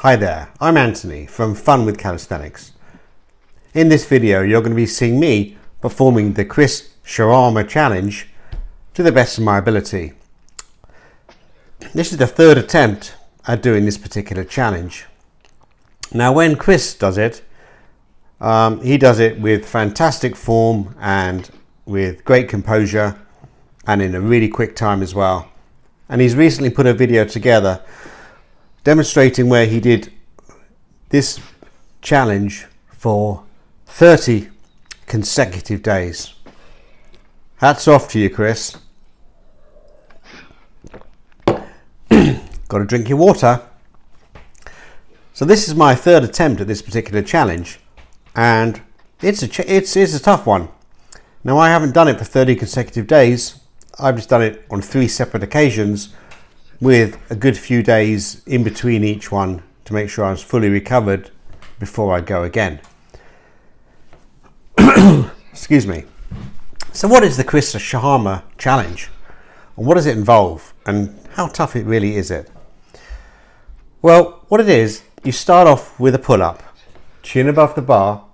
Hi there, I'm Anthony from Fun with Calisthenics. In this video you're going to be seeing me performing the Chris Shawarma challenge to the best of my ability. This is the third attempt at doing this particular challenge. Now when Chris does it, he does it with fantastic form and with great composure and in a really quick time as well. And he's recently put a video together demonstrating where he did this challenge for 30 consecutive days. Hats off to you, Chris. Got to drink your water. So this is my third attempt at this particular challenge, and it's a tough one. Now I haven't done it for 30 consecutive days. I've just done it on 3 separate occasions with a good few days in between each one to make sure I was fully recovered before I go again. Excuse me. So what is the Chris Shawarma challenge? And what does it involve? And how tough it really is it? Well, what it is, you start off with a pull-up, chin above the bar,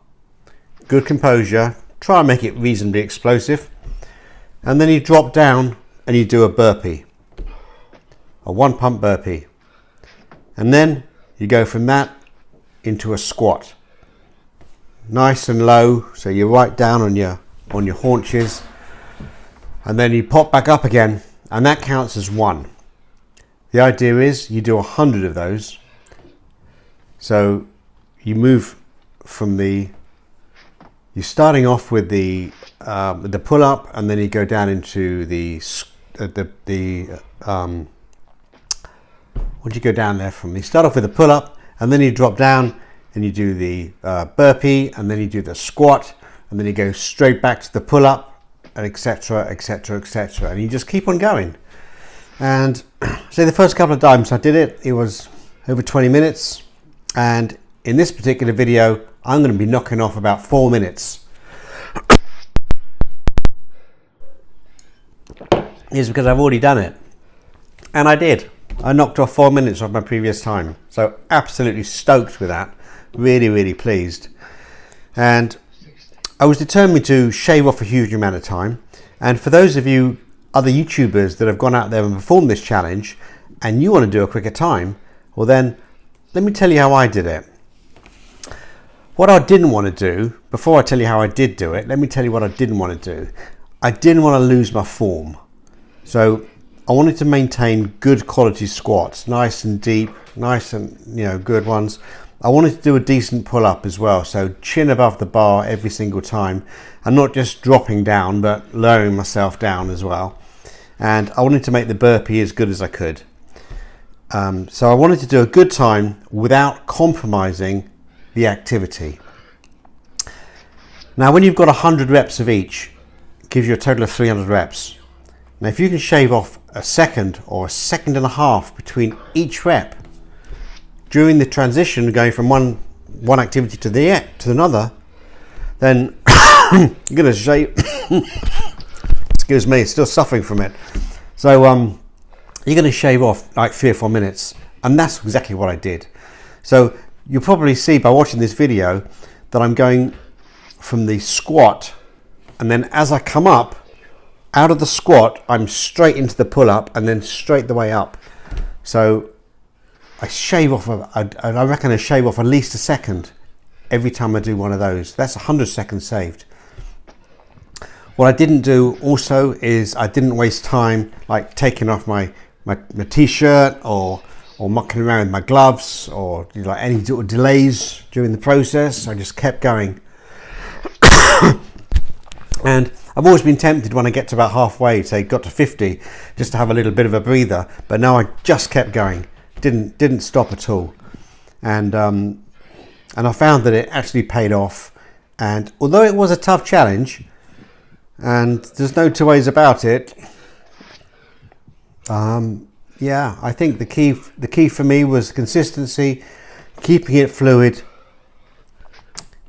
good composure, try and make it reasonably explosive, and then you drop down and you do a burpee. A 1 pump burpee, and then you go from that into a squat, nice and low, so you're right down on your haunches, and then you pop back up again, and that counts as 1. The idea is you do 100 of those, so you move from you're starting off with the pull up, and then you go down into once you go down there you start off with a pull up, and then you drop down and you do the burpee, and then you do the squat, and then you go straight back to the pull up, and etc, etc, etc, and you just keep on going. And so the first couple of times I did it, it was over 20 minutes, and in this particular video I'm going to be knocking off about 4 minutes. It's because I've already done it, and I did. I knocked off 4 minutes off my previous time, so absolutely stoked with that. Really pleased. And I was determined to shave off a huge amount of time. And for those of you other YouTubers that have gone out there and performed this challenge and you want to do a quicker time, well then let me tell you how I did it. What I didn't want to do, before I tell you how I did do it, let me tell you what I didn't want to do. I didn't want to lose my form. So I wanted to maintain good quality squats, nice and deep, nice and good ones. I wanted to do a decent pull up as well, so chin above the bar every single time, and not just dropping down but lowering myself down as well. And I wanted to make the burpee as good as I could. So I wanted to do a good time without compromising the activity. Now when you've got 100 reps of each, it gives you a total of 300 reps. Now if you can shave off a second or a second and a half between each rep during the transition going from one activity to another, then you're going to shave excuse me, still suffering from it. So you're going to shave off like 3 or 4 minutes, and that's exactly what I did. So you'll probably see by watching this video that I'm going from the squat, and then as I come up out of the squat, I'm straight into the pull up and then straight the way up. So I shave off, I reckon I shave off at least a second every time I do one of those. That's 100 seconds saved. What I didn't do also is I didn't waste time like taking off my t-shirt or mucking around with my gloves or like any delays during the process. I just kept going. And I've always been tempted when I get to about halfway, say got to 50, just to have a little bit of a breather, but no, I just kept going, didn't stop at all. And I found that it actually paid off. And although it was a tough challenge, and there's no two ways about it, yeah, I think the key for me was consistency, keeping it fluid,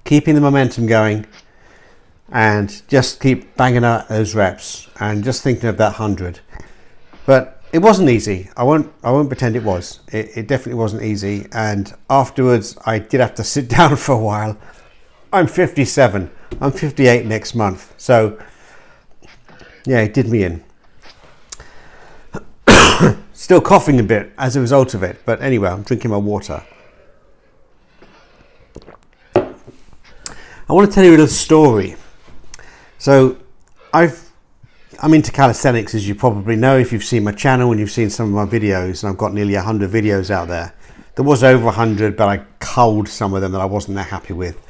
keeping the momentum going, and just keep banging out those reps and just thinking of that 100. But it wasn't easy. I won't pretend it was. It definitely wasn't easy. And afterwards, I did have to sit down for a while. I'm 57. I'm 58 next month. So yeah, it did me in. Still coughing a bit as a result of it. But anyway, I'm drinking my water. I want to tell you a little story. So I'm into calisthenics, as you probably know if you've seen my channel and you've seen some of my videos, and I've got nearly 100 videos out there. There was over 100, but I culled some of them that I wasn't that happy with.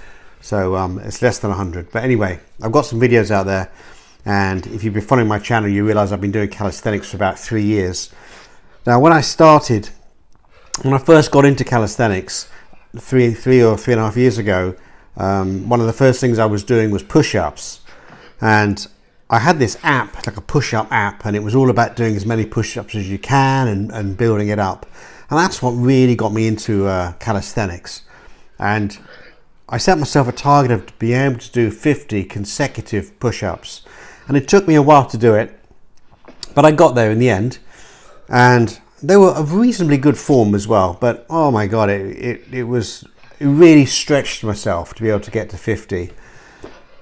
So it's less than 100. But anyway, I've got some videos out there, and if you've been following my channel, you realize I've been doing calisthenics for about 3 years. Now, when I first got into calisthenics three or 3.5 years ago, one of the first things I was doing was push-ups. And I had this app, like a push-up app, and it was all about doing as many push-ups as you can and building it up. And that's what really got me into calisthenics. And I set myself a target of being able to do 50 consecutive push-ups. And it took me a while to do it, but I got there in the end. And they were of reasonably good form as well. But oh my God, it really stretched myself to be able to get to 50.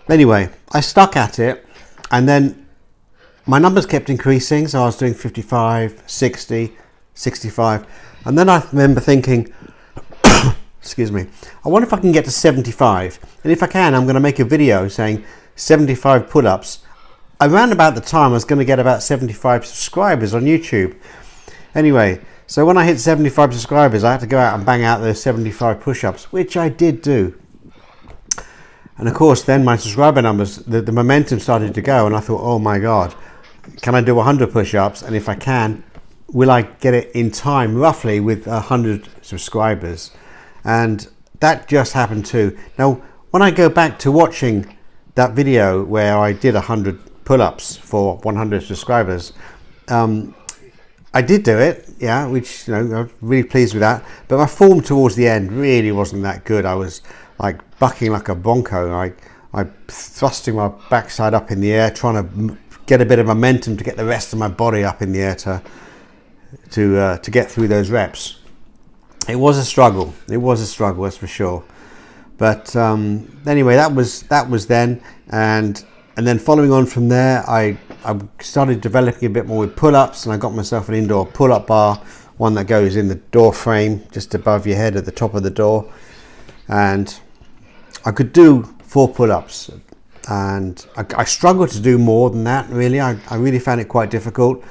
Anyway, I stuck at it. And then my numbers kept increasing, so I was doing 55, 60, 65. And then I remember thinking, excuse me, I wonder if I can get to 75. And if I can, I'm going to make a video saying 75 pull-ups. Around about the time I was going to get about 75 subscribers on YouTube. Anyway, so when I hit 75 subscribers, I had to go out and bang out those 75 push-ups, which I did do. And of course, then my subscriber numbers, the momentum started to go, and I thought, oh my God, can I do 100 push-ups? And if I can, will I get it in time, roughly, with 100 subscribers? And that just happened too. Now, when I go back to watching that video where I did 100 pull-ups for 100 subscribers, I did do it, yeah, which, I was really pleased with that. But my form towards the end really wasn't that good. I was like bucking like a bronco. I thrusting my backside up in the air, trying to get a bit of momentum to get the rest of my body up in the air to get through those reps. It was a struggle. It was a struggle, that's for sure. But anyway, that was then, and then following on from there, I started developing a bit more with pull-ups, and I got myself an indoor pull-up bar, one that goes in the door frame just above your head at the top of the door, and I could do 4 pull-ups, and I struggled to do more than that, really. I really found it quite difficult.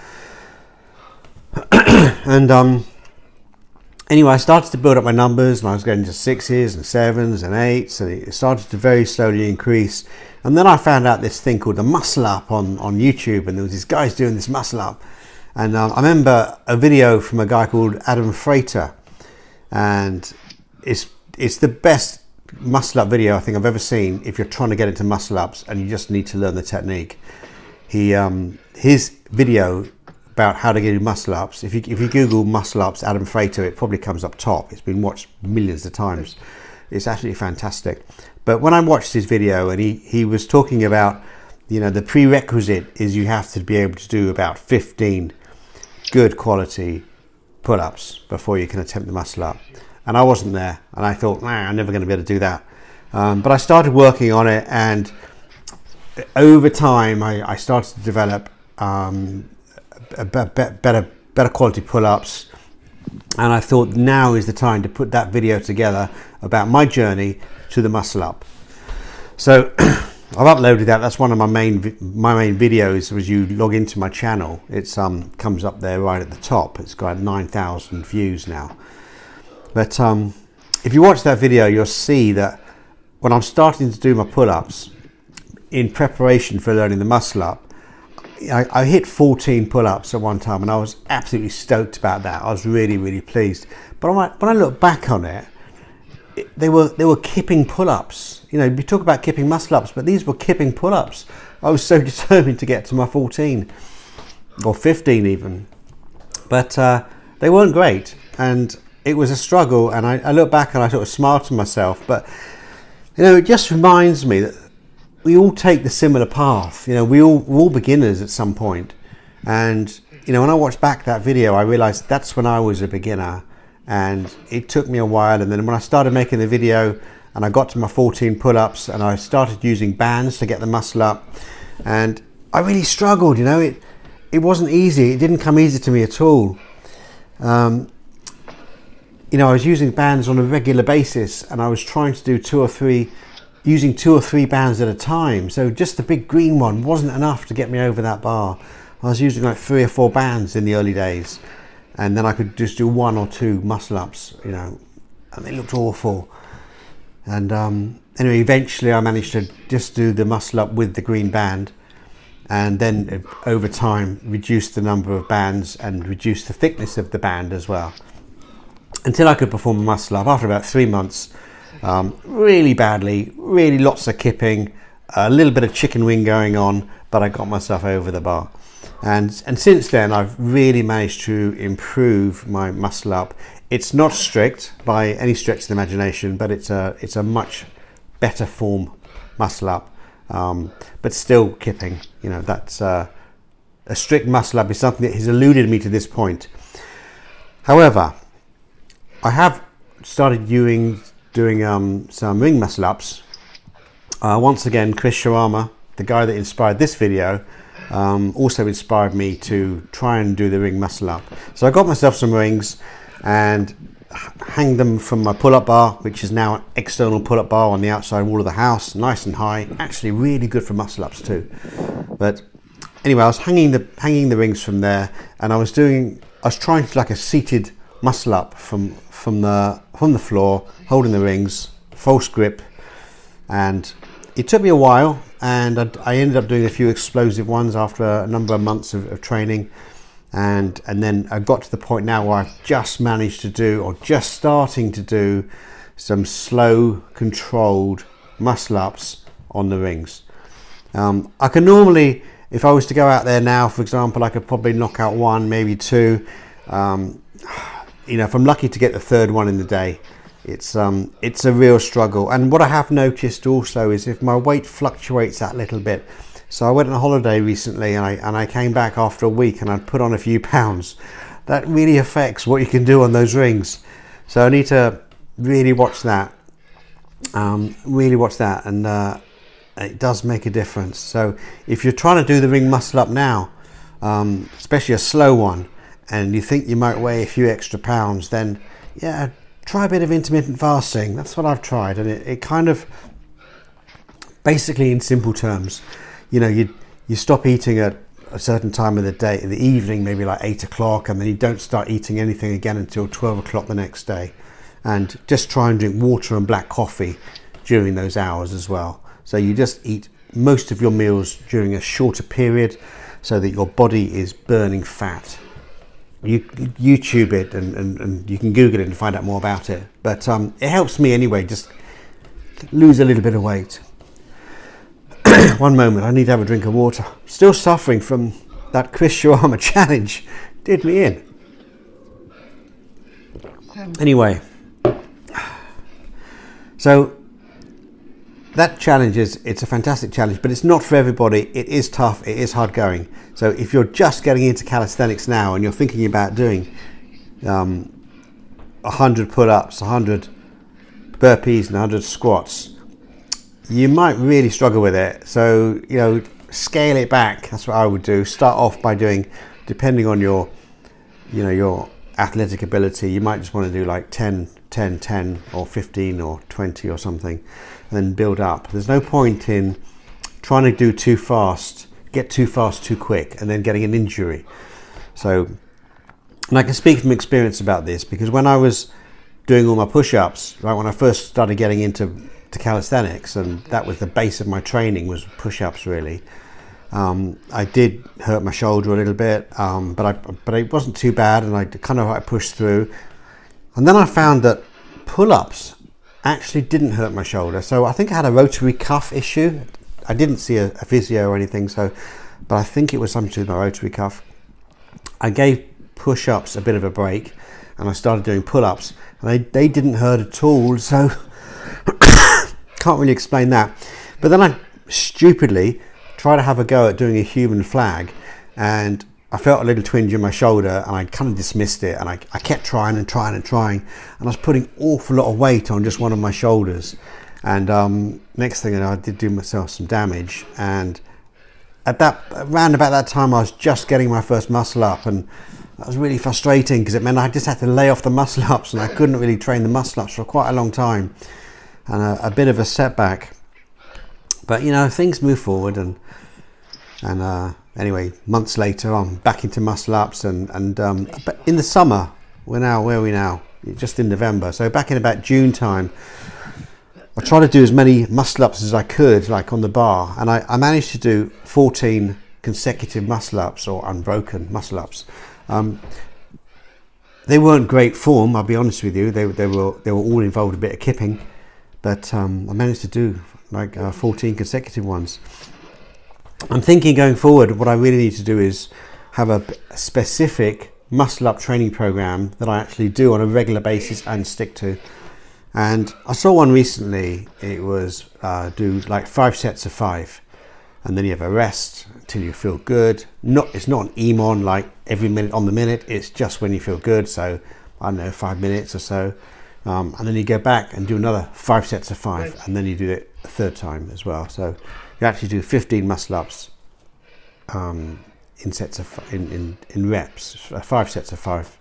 And anyway, I started to build up my numbers, and I was getting to 6s and 7s and 8s, and it started to very slowly increase. And then I found out this thing called the muscle up on YouTube, and there was these guys doing this muscle up. And I remember a video from a guy called Adam Frater, and it's the best muscle up video I think I've ever seen if you're trying to get into muscle ups and you just need to learn the technique. His video about how to get into muscle ups, if you Google muscle ups Adam Frater, it probably comes up top. It's been watched millions of times. It's absolutely fantastic. But when I watched his video, and he was talking about, the prerequisite is you have to be able to do about 15 good quality pull-ups before you can attempt the muscle up. And I wasn't there, and I thought, I'm never going to be able to do that. But I started working on it, and over time I started to develop better quality pull-ups, and I thought now is the time to put that video together about my journey to the muscle up. So I've uploaded that. That's one of my main videos. As you log into my channel, it comes up there right at the top. It's got 9,000 views now. But if you watch that video, you'll see that when I'm starting to do my pull-ups in preparation for learning the muscle up, I hit 14 pull-ups at one time, and I was absolutely stoked about that. I was really, really pleased. But when I look back on it, they were kipping pull-ups. You talk about kipping muscle-ups, but these were kipping pull-ups. I was so determined to get to my 14 or 15 even. But they weren't great, and it was a struggle. And I look back and I sort of smile to myself. But it just reminds me that we all take the similar path. We're all beginners at some point, and you know, when I watched back that video, I realized that's when I was a beginner, and it took me a while. And then when I started making the video and I got to my 14 pull-ups and I started using bands to get the muscle up, and I really struggled, you know, it wasn't easy. It didn't come easy to me at all. You know, I was using bands on a regular basis, and I was trying to do using two or three bands at a time. So just the big green one wasn't enough to get me over that bar. I was using like 3 or 4 bands in the early days, and then I could just do 1 or 2 muscle ups, you know, and they looked awful. And anyway, eventually I managed to just do the muscle up with the green band, and then over time reduce the number of bands and reduce the thickness of the band as well, until I could perform a muscle up after about 3 months, really badly, really lots of kipping, a little bit of chicken wing going on, but I got myself over the bar. And since then I've really managed to improve my muscle up. It's not strict by any stretch of the imagination, but it's a much better form muscle up, but still kipping. You know, that's a strict muscle up is something that has eluded me to this point. However, I have started doing some ring muscle ups. Once again, Chris Shawarma, the guy that inspired this video, also inspired me to try and do the ring muscle up. So I got myself some rings and hang them from my pull-up bar, which is now an external pull-up bar on the outside wall of the house, nice and high, actually really good for muscle ups too. But anyway, I was hanging the rings from there, and I was trying to do like a seated muscle up from the floor, holding the rings, false grip, and it took me a while, and I ended up doing a few explosive ones after a number of months of training, and then I got to the point now where I've just managed to do, or just starting to do, some slow controlled muscle ups on the rings. I can normally, if I was to go out there now, for example, I could probably knock out 1, maybe 2. You know, if I'm lucky to get the 3rd one in the day. It's a real struggle. And what I have noticed also is if my weight fluctuates that little bit. So I went on a holiday recently, and I came back after a week and I'd put on a few pounds. That really affects what you can do on those rings. So I need to really watch that. And it does make a difference. So if you're trying to do the ring muscle up now, especially a slow one, and you think you might weigh a few extra pounds, then yeah, try a bit of intermittent fasting. That's what I've tried, and it kind of, basically in simple terms, you know, you stop eating at a certain time of the day, in the evening, maybe like 8 o'clock, and then you don't start eating anything again until 12 o'clock the next day, and just try and drink water and black coffee during those hours as well. So you just eat most of your meals during a shorter period so that your body is burning fat. You YouTube it and you can Google it and find out more about it. But it helps me anyway, just lose a little bit of weight. One moment, I need to have a drink of water. Still suffering from that Chris Shawarma challenge. Did me in. Anyway, so that challenge it's a fantastic challenge, but it's not for everybody. It is tough, it is hard going. So if you're just getting into calisthenics now and you're thinking about doing 100 pull-ups, 100 burpees and 100 squats, you might really struggle with it. So, you know, scale it back. That's what I would do. Start off by doing, depending on your, you know, your athletic ability, you might just want to do like 10 or 15 or 20 or something, and then build up. There's no point in trying to do too fast, get too fast too quick, and then getting an injury. So, and I can speak from experience about this, because when I was doing all my push-ups, right, when I first started getting into calisthenics, and that was the base of my training, was push-ups really, I did hurt my shoulder a little bit, but it wasn't too bad, and I kind of like pushed through. And then I found that pull-ups actually didn't hurt my shoulder. So I think I had a rotary cuff issue. I didn't see a physio or anything, but I think it was something to do with my rotary cuff. I gave push-ups a bit of a break, and I started doing pull-ups, and they didn't hurt at all. So can't really explain that. But then I stupidly tried to have a go at doing a human flag, and I felt a little twinge in my shoulder, and I kind of dismissed it, and I kept trying and trying and trying, and I was putting an awful lot of weight on just one of my shoulders, and next thing you know, I did do myself some damage. And around about that time, I was just getting my first muscle up, and that was really frustrating because it meant I just had to lay off the muscle ups, and I couldn't really train the muscle ups for quite a long time, and a bit of a setback. But you know, things move forward, and anyway, months later, I'm back into muscle ups, but in the summer, where are we now? Just in November, so back in about June time, I tried to do as many muscle ups as I could, like on the bar, and I managed to do 14 consecutive muscle ups, or unbroken muscle ups. They weren't great form, I'll be honest with you. They were all involved a bit of kipping, but I managed to do like 14 consecutive ones. I'm thinking going forward, what I really need to do is have a specific muscle up training program that I actually do on a regular basis and stick to. And I saw one recently. It was do like 5 sets of 5, and then you have a rest until you feel good. It's not an EMON like every minute on the minute. It's just when you feel good. So I don't know, 5 minutes or so, and then you go back and do another 5 sets of 5, and then you do it a third time as well. So you actually do 15 muscle ups in sets of in reps, 5 sets of 5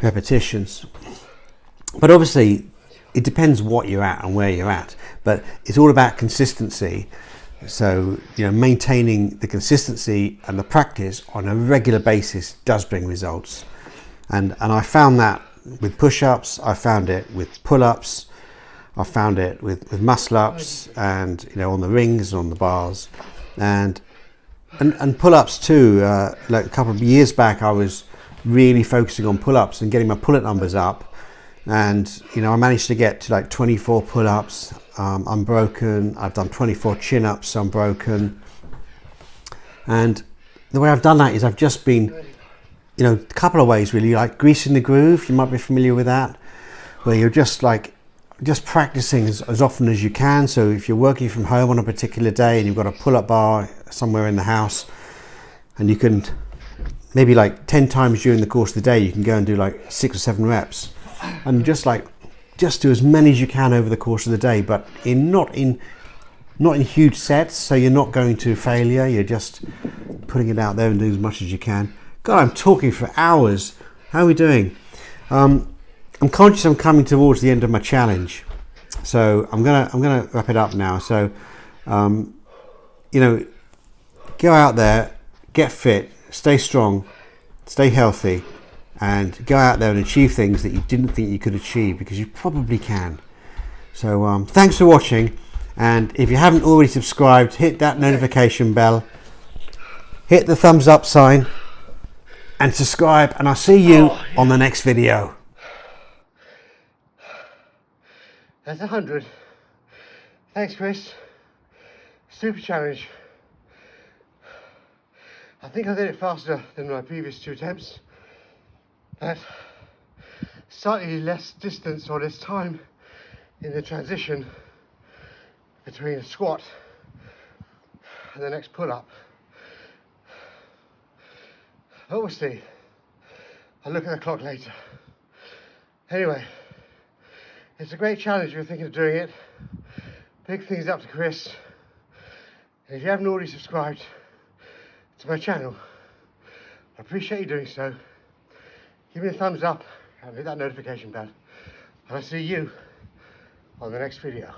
repetitions. But obviously, it depends what you're at and where you're at. But it's all about consistency. So, you know, maintaining the consistency and the practice on a regular basis does bring results. And I found that with push-ups, I found it with pull-ups, I found it with muscle-ups, and you know, on the rings and on the bars, and pull-ups too. Like a couple of years back, I was really focusing on pull-ups and getting my pull-up numbers up. And you know, I managed to get to like 24 pull-ups unbroken. I've done 24 chin-ups unbroken. And the way I've done that is I've just been, you know, a couple of ways really, like greasing the groove. You might be familiar with that, where you're just practicing as often as you can. So if you're working from home on a particular day and you've got a pull-up bar somewhere in the house, and you can maybe like 10 times during the course of the day, you can go and do like 6 or 7 reps. And just do as many as you can over the course of the day, but not in huge sets, so you're not going to failure. You're just putting it out there and doing as much as you can. God, I'm talking for hours. How are we doing? I'm conscious I'm coming towards the end of my challenge, so I'm gonna wrap it up now. So you know, go out there, get fit, stay strong, stay healthy, and go out there and achieve things that you didn't think you could achieve, because you probably can. So thanks for watching, and if you haven't already subscribed, hit that notification bell, hit the thumbs up sign, and subscribe, and I'll see you on the next video. That's 100. Thanks, Chris. Super challenge. I think I did it faster than my previous 2 attempts, but slightly less distance or less time in the transition between a squat and the next pull-up. But we'll see. I'll look at the clock later. Anyway, it's a great challenge if you're thinking of doing it. Big things up to Chris. And if you haven't already subscribed to my channel, I appreciate you doing so. Give me a thumbs up and hit that notification bell. And I'll see you on the next video.